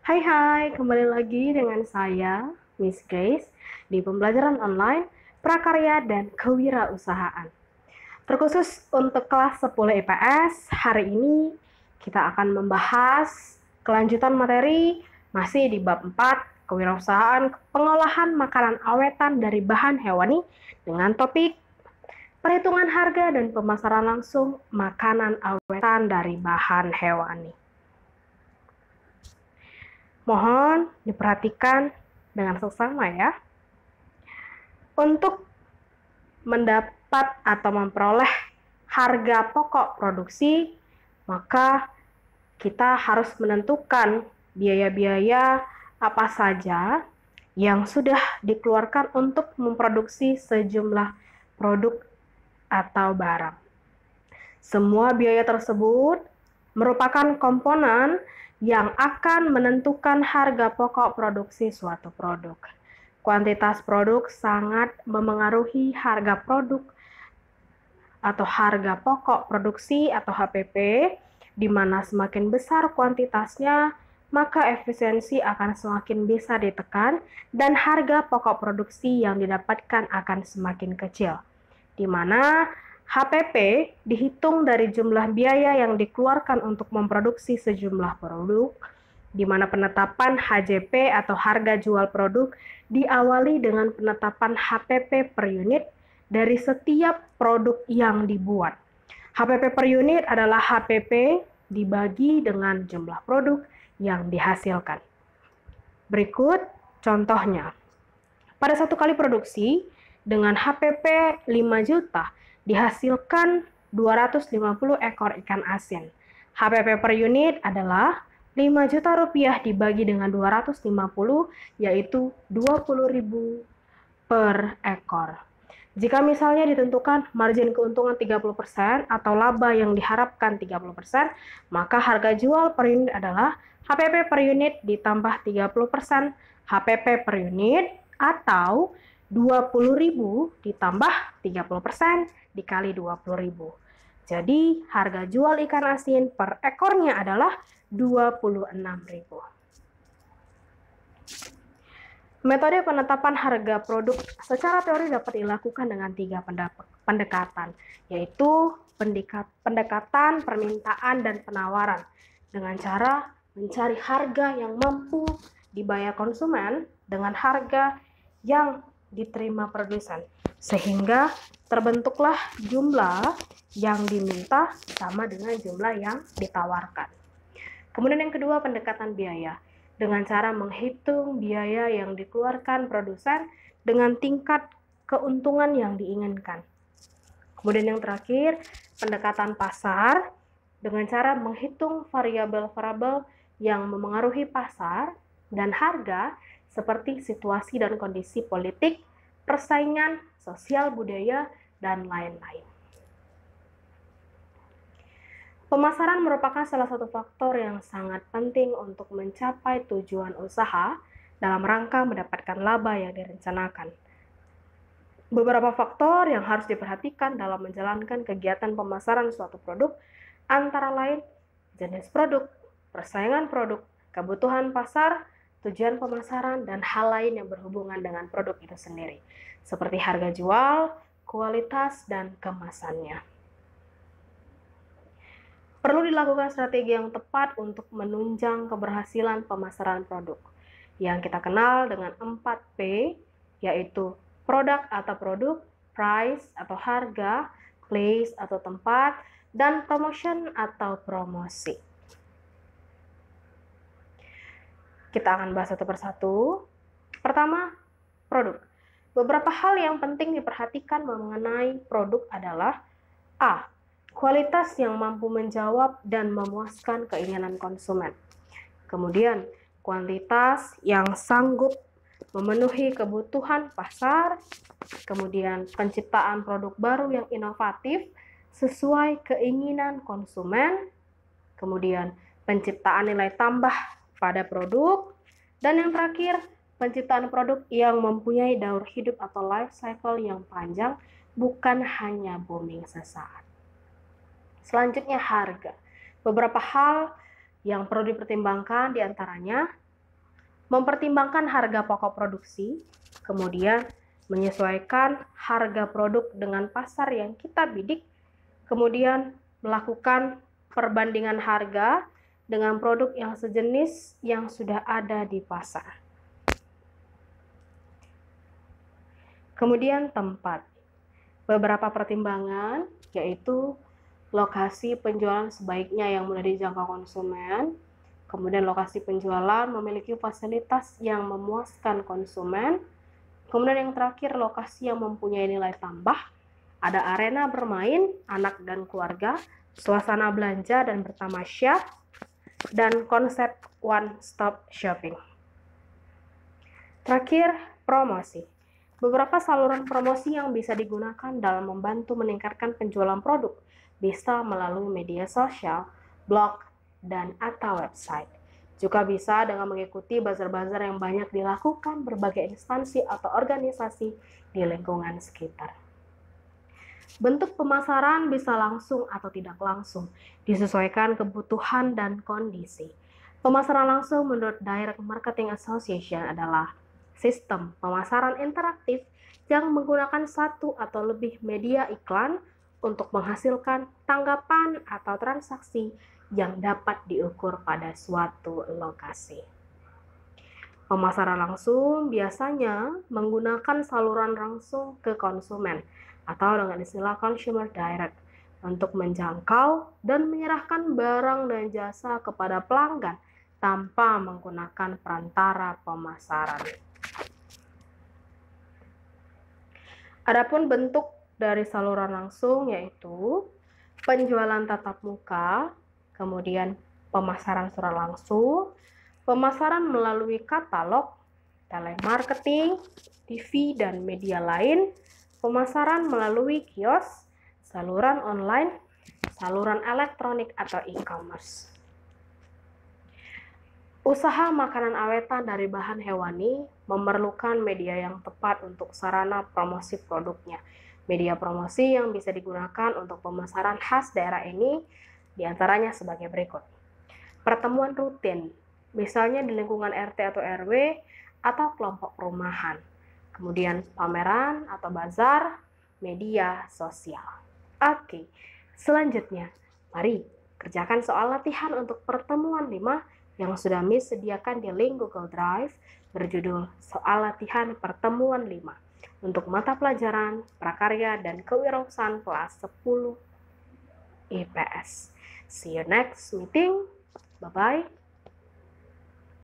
Hai, kembali lagi dengan saya, Miss Grace, di pembelajaran online, prakarya dan kewirausahaan. Terkhusus untuk kelas 10 IPS, hari ini kita akan membahas kelanjutan materi masih di bab 4, kewirausahaan pengolahan makanan awetan dari bahan hewani dengan topik perhitungan harga dan pemasaran langsung makanan awetan dari bahan hewani. Mohon diperhatikan dengan seksama ya. Untuk mendapat atau memperoleh harga pokok produksi, maka kita harus menentukan biaya-biaya apa saja yang sudah dikeluarkan untuk memproduksi sejumlah produk atau barang. Semua biaya tersebut merupakan komponen yang akan menentukan harga pokok produksi suatu produk. Kuantitas produk sangat memengaruhi harga produk atau harga pokok produksi atau HPP, di mana semakin besar kuantitasnya, maka efisiensi akan semakin bisa ditekan dan harga pokok produksi yang didapatkan akan semakin kecil, di mana HPP dihitung dari jumlah biaya yang dikeluarkan untuk memproduksi sejumlah produk, di mana penetapan HJP atau harga jual produk diawali dengan penetapan HPP per unit dari setiap produk yang dibuat. HPP per unit adalah HPP dibagi dengan jumlah produk yang dihasilkan. Berikut contohnya. Pada satu kali produksi, dengan HPP 5 juta, dihasilkan 250 ekor ikan asin. HPP per unit adalah 5 juta rupiah dibagi dengan 250, yaitu 20.000 per ekor. Jika misalnya ditentukan margin keuntungan 30% atau laba yang diharapkan 30%, maka harga jual per unit adalah HPP per unit ditambah 30% HPP per unit atau 20.000 ditambah 30% dikali 20.000. Jadi harga jual ikan asin per ekornya adalah 26.000. Metode penetapan harga produk secara teori dapat dilakukan dengan 3 pendekatan, yaitu pendekatan permintaan dan penawaran dengan cara mencari harga yang mampu dibayar konsumen dengan harga yang diterima produsen, sehingga terbentuklah jumlah yang diminta sama dengan jumlah yang ditawarkan. Kemudian yang kedua, pendekatan biaya dengan cara menghitung biaya yang dikeluarkan produsen dengan tingkat keuntungan yang diinginkan. Kemudian yang terakhir, pendekatan pasar dengan cara menghitung variabel-variabel yang memengaruhi pasar dan harga seperti situasi dan kondisi politik, persaingan, sosial budaya, dan lain-lain. Pemasaran merupakan salah satu faktor yang sangat penting untuk mencapai tujuan usaha dalam rangka mendapatkan laba yang direncanakan. Beberapa faktor yang harus diperhatikan dalam menjalankan kegiatan pemasaran suatu produk antara lain jenis produk, persaingan produk, kebutuhan pasar, tujuan pemasaran, dan hal lain yang berhubungan dengan produk itu sendiri, seperti harga jual, kualitas, dan kemasannya. Perlu dilakukan strategi yang tepat untuk menunjang keberhasilan pemasaran produk, yang kita kenal dengan 4P, yaitu produk atau produk, price atau harga, place atau tempat, dan promotion atau promosi. Kita akan bahas satu persatu. Pertama, produk. Beberapa hal yang penting diperhatikan mengenai produk adalah A. Kualitas yang mampu menjawab dan memuaskan keinginan konsumen. Kemudian, kuantitas yang sanggup memenuhi kebutuhan pasar. Kemudian, penciptaan produk baru yang inovatif sesuai keinginan konsumen. Kemudian, penciptaan nilai tambah pada produk, dan yang terakhir, penciptaan produk yang mempunyai daur hidup atau life cycle yang panjang, bukan hanya booming sesaat. Selanjutnya, harga. Beberapa hal yang perlu dipertimbangkan diantaranya mempertimbangkan harga pokok produksi, kemudian menyesuaikan harga produk dengan pasar yang kita bidik, kemudian melakukan perbandingan harga dengan produk yang sejenis yang sudah ada di pasar. Kemudian tempat. Beberapa pertimbangan yaitu lokasi penjualan sebaiknya yang mudah dijangkau konsumen, kemudian lokasi penjualan memiliki fasilitas yang memuaskan konsumen, kemudian yang terakhir lokasi yang mempunyai nilai tambah, ada arena bermain anak dan keluarga, suasana belanja dan bertamasya, dan konsep one-stop shopping. Terakhir, promosi. Beberapa saluran promosi yang bisa digunakan dalam membantu meningkatkan penjualan produk bisa melalui media sosial, blog, dan atau website. Juga bisa dengan mengikuti bazar-bazar yang banyak dilakukan berbagai instansi atau organisasi di lingkungan sekitar. Bentuk pemasaran bisa langsung atau tidak langsung, disesuaikan kebutuhan dan kondisi. Pemasaran langsung menurut Direct Marketing Association adalah sistem pemasaran interaktif yang menggunakan satu atau lebih media iklan untuk menghasilkan tanggapan atau transaksi yang dapat diukur pada suatu lokasi. Pemasaran langsung biasanya menggunakan saluran langsung ke konsumen atau dengan istilah consumer direct untuk menjangkau dan menyerahkan barang dan jasa kepada pelanggan tanpa menggunakan perantara pemasaran. Adapun bentuk dari saluran langsung yaitu penjualan tatap muka, kemudian pemasaran secara langsung, pemasaran melalui katalog, telemarketing, TV dan media lain, pemasaran melalui kios, saluran online, saluran elektronik atau e-commerce. Usaha makanan awetan dari bahan hewani memerlukan media yang tepat untuk sarana promosi produknya. Media promosi yang bisa digunakan untuk pemasaran khas daerah ini diantaranya sebagai berikut. Pertemuan rutin, misalnya di lingkungan RT atau RW atau kelompok perumahan. Kemudian pameran atau bazar, media sosial. Oke, selanjutnya mari kerjakan soal latihan untuk pertemuan 5 yang sudah Miss sediakan di link Google Drive berjudul Soal Latihan Pertemuan 5 untuk mata pelajaran prakarya dan kewirausahaan kelas 10 IPS. See you next meeting. Bye-bye.